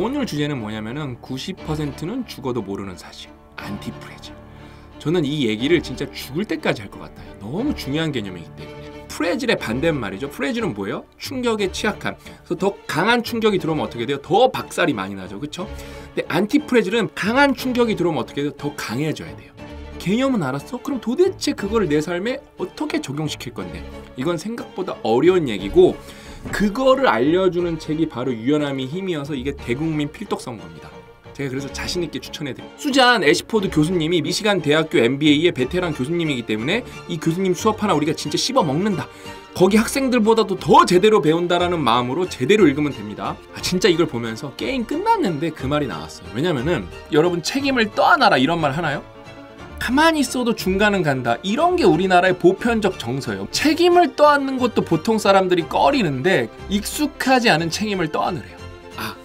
오늘 주제는 뭐냐면은 90%는 죽어도 모르는 사실, 안티프레즈. 저는 이 얘기를 진짜 죽을 때까지 할 것 같아요. 너무 중요한 개념이기 때문에. 프레질의 반대말이죠. 프레질은 뭐예요? 충격에 취약한. 그래서 더 강한 충격이 들어오면 어떻게 돼요? 더 박살이 많이 나죠. 그렇죠? 근데 안티프레질은 강한 충격이 들어오면 어떻게 돼요? 더 강해져야 돼요. 개념은 알았어? 그럼 도대체 그걸 내 삶에 어떻게 적용시킬 건데? 이건 생각보다 어려운 얘기고, 그거를 알려주는 책이 바로 유연함이 힘이어서 이게 대국민 필독선거입니다. 제가 그래서 자신있게 추천해드려요. 수잔 애시포드 교수님이 미시간 대학교 MBA의 베테랑 교수님이기 때문에 이 교수님 수업 하나 우리가 진짜 씹어먹는다, 거기 학생들보다도 더 제대로 배운다라는 마음으로 제대로 읽으면 됩니다. 진짜 이걸 보면서 게임 끝났는데 그 말이 나왔어요. 왜냐면은 여러분, 책임을 떠안아라 이런 말 하나요? 가만히 있어도 중간은 간다, 이런 게 우리나라의 보편적 정서예요. 책임을 떠안는 것도 보통 사람들이 꺼리는데 익숙하지 않은 책임을 떠안으래요.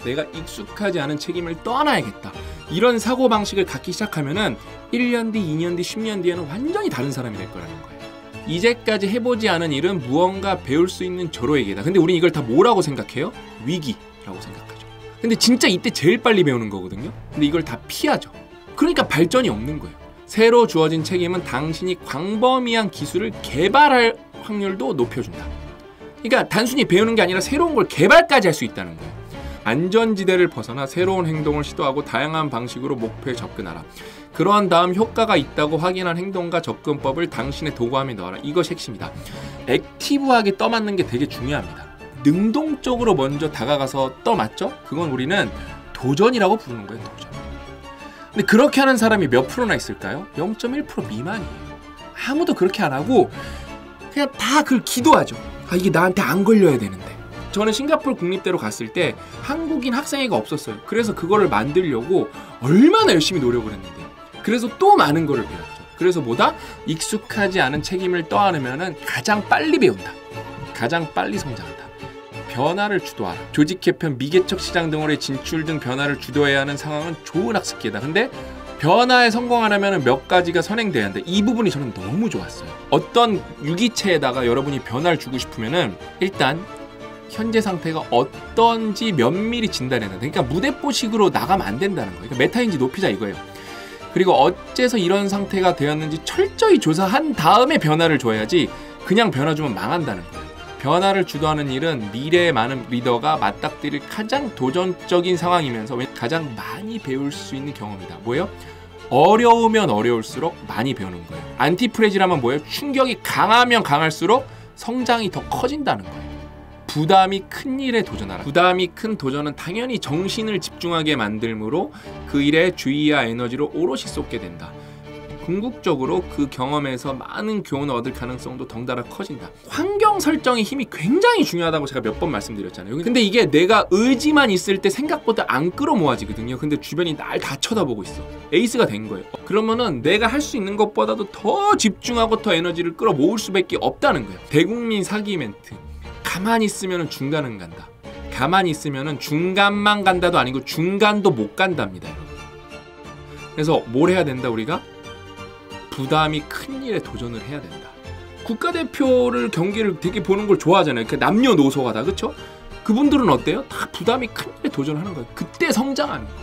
내가 익숙하지 않은 책임을 떠안아야겠다, 이런 사고방식을 갖기 시작하면은 1년 뒤, 2년 뒤, 10년 뒤에는 완전히 다른 사람이 될 거라는 거예요. 이제까지 해보지 않은 일은 무언가 배울 수 있는 절호의 기회다. 근데 우린 이걸 다 뭐라고 생각해요? 위기라고 생각하죠. 근데 진짜 이때 제일 빨리 배우는 거거든요. 근데 이걸 다 피하죠. 그러니까 발전이 없는 거예요. 새로 주어진 책임은 당신이 광범위한 기술을 개발할 확률도 높여준다. 그러니까 단순히 배우는 게 아니라 새로운 걸 개발까지 할 수 있다는 거예요. 안전지대를 벗어나 새로운 행동을 시도하고 다양한 방식으로 목표에 접근하라. 그러한 다음 효과가 있다고 확인한 행동과 접근법을 당신의 도구함에 넣어라. 이것이 핵심이다. 액티브하게 떠맞는 게 되게 중요합니다. 능동적으로 먼저 다가가서 떠맞죠? 그건 우리는 도전이라고 부르는 거예요. 도전. 근데 그렇게 하는 사람이 몇 프로나 있을까요? 0.1% 미만이에요. 아무도 그렇게 안 하고 그냥 다 그걸 기도하죠. 이게 나한테 안 걸려야 되는데. 저는 싱가포르 국립대로 갔을 때 한국인 학생회가 없었어요. 그래서 그거를 만들려고 얼마나 열심히 노력을 했는데, 그래서 또 많은 거를 배웠죠. 그래서 뭐다? 익숙하지 않은 책임을 떠안으면 가장 빨리 배운다, 가장 빨리 성장한다. 변화를 주도하라. 조직 개편, 미개척 시장 등으로의 진출 등 변화를 주도해야 하는 상황은 좋은 학습 기회다. 근데 변화에 성공하려면 몇 가지가 선행돼야 한다. 이 부분이 저는 너무 좋았어요. 어떤 유기체에다가 여러분이 변화를 주고 싶으면은 일단 현재 상태가 어떤지 면밀히 진단해야 된다. 그러니까 무대뽀식으로 나가면 안 된다는 거예요. 그러니까 메타인지 높이자 이거예요. 그리고 어째서 이런 상태가 되었는지 철저히 조사한 다음에 변화를 줘야지 그냥 변화 주면 망한다는 거예요. 변화를 주도하는 일은 미래의 많은 리더가 맞닥뜨릴 가장 도전적인 상황이면서 가장 많이 배울 수 있는 경험이다. 뭐예요? 어려우면 어려울수록 많이 배우는 거예요. 안티프레질하면 뭐예요? 충격이 강하면 강할수록 성장이 더 커진다는 거예요. 부담이 큰 일에 도전하라. 부담이 큰 도전은 당연히 정신을 집중하게 만들므로 그 일에 주의와 에너지를 오롯이 쏟게 된다. 궁극적으로 그 경험에서 많은 교훈을 얻을 가능성도 덩달아 커진다. 환경 설정의 힘이 굉장히 중요하다고 제가 몇 번 말씀드렸잖아요. 근데 이게 내가 의지만 있을 때 생각보다 안 끌어모아지거든요. 근데 주변이 날 다 쳐다보고 있어. 에이스가 된 거예요. 그러면은 내가 할 수 있는 것보다도 더 집중하고 더 에너지를 끌어모을 수밖에 없다는 거예요. 대국민 사기 멘트. 가만히 있으면 중간은 간다. 가만히 있으면 중간만 간다도 아니고 중간도 못 간답니다, 여러분. 그래서 뭘 해야 된다, 우리가? 부담이 큰 일에 도전을 해야 된다. 국가대표를 경기를 되게 보는 걸 좋아하잖아요. 그 남녀노소가 다, 그렇죠? 그분들은 어때요? 다 부담이 큰 일에 도전하는 거예요. 그때 성장하는 거예요.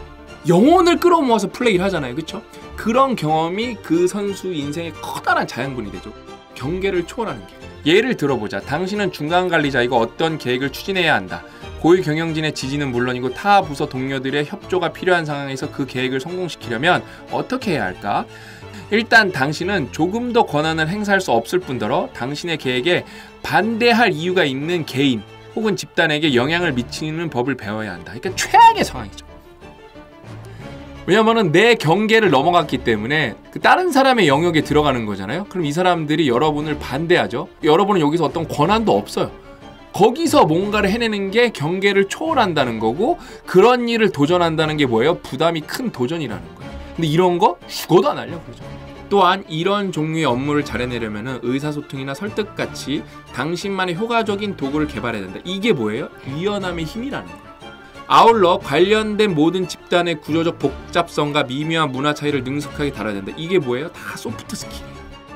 영혼을 끌어모아서 플레이를 하잖아요, 그렇죠? 그런 경험이 그 선수 인생의 커다란 자양분이 되죠. 경계를 초월하는 게. 예를 들어보자. 당신은 중간관리자이고 어떤 계획을 추진해야 한다. 고위 경영진의 지지는 물론이고 타 부서 동료들의 협조가 필요한 상황에서 그 계획을 성공시키려면 어떻게 해야 할까? 일단 당신은 조금 더 권한을 행사할 수 없을 뿐더러 당신의 계획에 반대할 이유가 있는 개인 혹은 집단에게 영향을 미치는 법을 배워야 한다. 그러니까 최악의 상황이죠. 왜냐면은 내 경계를 넘어갔기 때문에 그 다른 사람의 영역에 들어가는 거잖아요. 그럼 이 사람들이 여러분을 반대하죠. 여러분은 여기서 어떤 권한도 없어요. 거기서 뭔가를 해내는 게 경계를 초월한다는 거고, 그런 일을 도전한다는 게 뭐예요? 부담이 큰 도전이라는 거예요. 근데 이런 거 죽어도 안 하려고 그러죠. 또한 이런 종류의 업무를 잘 해내려면 의사소통이나 설득같이 당신만의 효과적인 도구를 개발해야 된다. 이게 뭐예요? 유연함의 힘이라는 거예요. 아울러 관련된 모든 집단의 구조적 복잡성과 미묘한 문화 차이를 능숙하게 다뤄야 된다. 이게 뭐예요? 다 소프트 스킬이에요.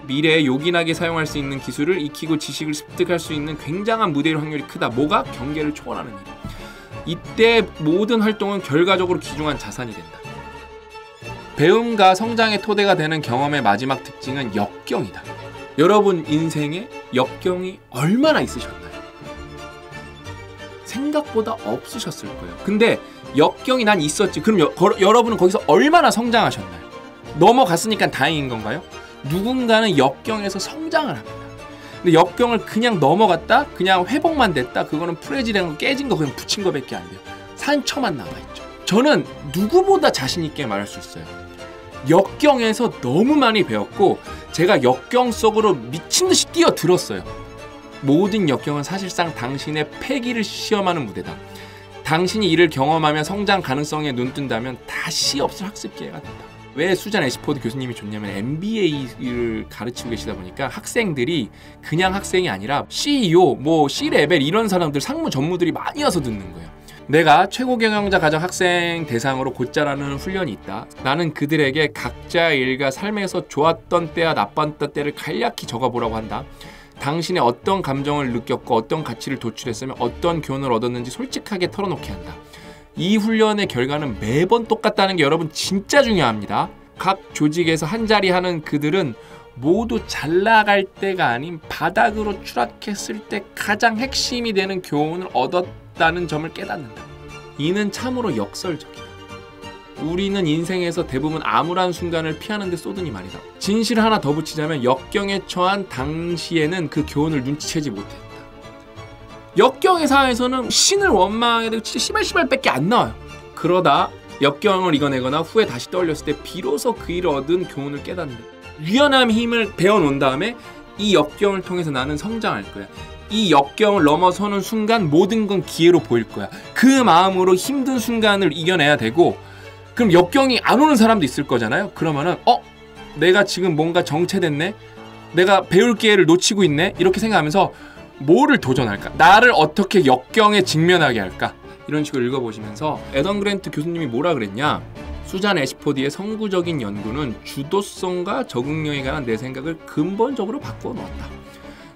미래에 요긴하게 사용할 수 있는 기술을 익히고 지식을 습득할 수 있는 굉장한 무대일 확률이 크다. 뭐가? 경계를 초월하는 일. 이때 모든 활동은 결과적으로 귀중한 자산이 된다. 배움과 성장의 토대가 되는 경험의 마지막 특징은 역경이다. 여러분 인생에 역경이 얼마나 있으셨나요? 생각보다 없으셨을 거예요. 근데 역경이 난 있었지. 그럼 여러분은 거기서 얼마나 성장하셨나요? 넘어갔으니까 다행인 건가요? 누군가는 역경에서 성장을 합니다. 근데 역경을 그냥 넘어갔다, 그냥 회복만 됐다, 그거는 프레지라는 거 깨진 거 그냥 붙인 거밖에 안 돼요. 상처만 남아있죠. 저는 누구보다 자신 있게 말할 수 있어요. 역경에서 너무 많이 배웠고 제가 역경 속으로 미친 듯이 뛰어들었어요. 모든 역경은 사실상 당신의 패기를 시험하는 무대다. 당신이 이를 경험하며 성장 가능성에 눈뜬다면 다시 없을 학습 기회가 된다. 왜 수잔 애시포드 교수님이 좋냐면 MBA를 가르치고 계시다 보니까 학생들이 그냥 학생이 아니라 CEO, C레벨 이런 사람들, 상무 전무들이 많이 와서 듣는 거예요. 내가 최고 경영자 가정 학생 대상으로 곧자라는 훈련이 있다. 나는 그들에게 각자의 일과 삶에서 좋았던 때와 나빴던 때를 간략히 적어보라고 한다. 당신의 어떤 감정을 느꼈고 어떤 가치를 도출했으며 어떤 교훈을 얻었는지 솔직하게 털어놓게 한다. 이 훈련의 결과는 매번 똑같다는 게 여러분 진짜 중요합니다. 각 조직에서 한자리 하는 그들은 모두 잘 나갈 때가 아닌 바닥으로 추락했을 때 가장 핵심이 되는 교훈을 얻었다는 점을 깨닫는다. 이는 참으로 역설적이다. 우리는 인생에서 대부분 암울한 순간을 피하는 데 쏟으니 말이다. 진실을 하나 더 붙이자면 역경에 처한 당시에는 그 교훈을 눈치채지 못했다. 역경의 상황에서는 신을 원망해야 되고 진짜 시발밖에 안 나와요. 그러다 역경을 이겨내거나 후에 다시 떠올렸을 때 비로소 그 일을 얻은 교훈을 깨닫는다. 유연함의 힘을 배워놓은 다음에 이 역경을 통해서 나는 성장할 거야. 이 역경을 넘어서는 순간 모든 건 기회로 보일 거야. 그 마음으로 힘든 순간을 이겨내야 되고, 그럼 역경이 안 오는 사람도 있을 거잖아요. 그러면은 내가 지금 뭔가 정체됐네? 내가 배울 기회를 놓치고 있네? 이렇게 생각하면서 뭐를 도전할까? 나를 어떻게 역경에 직면하게 할까? 이런 식으로 읽어보시면서 애덤 그랜트 교수님이 뭐라 그랬냐? 수잔 애시포드의 선구적인 연구는 주도성과 적응력에 관한 내 생각을 근본적으로 바꾸어 놓았다.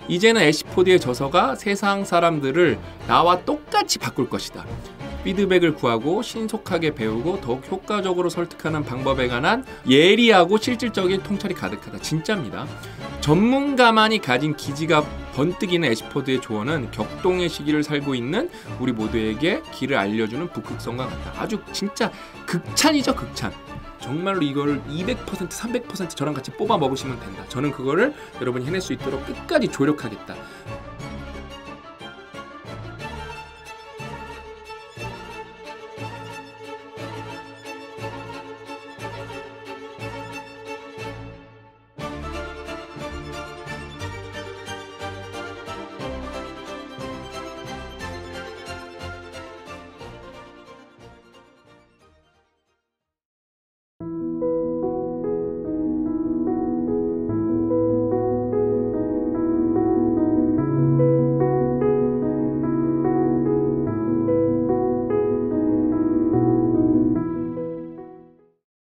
이제는 애시포드의 저서가 세상 사람들을 나와 똑같이 바꿀 것이다. 피드백을 구하고 신속하게 배우고 더욱 효과적으로 설득하는 방법에 관한 예리하고 실질적인 통찰이 가득하다. 진짜입니다. 전문가만이 가진 기지가 번뜩이는 애시포드의 조언은 격동의 시기를 살고 있는 우리 모두에게 길을 알려주는 북극성과 같다. 아주 진짜 극찬이죠, 극찬. 정말로 이거를 200%, 300% 저랑 같이 뽑아 먹으시면 된다. 저는 그거를 여러분이 해낼 수 있도록 끝까지 조력하겠다.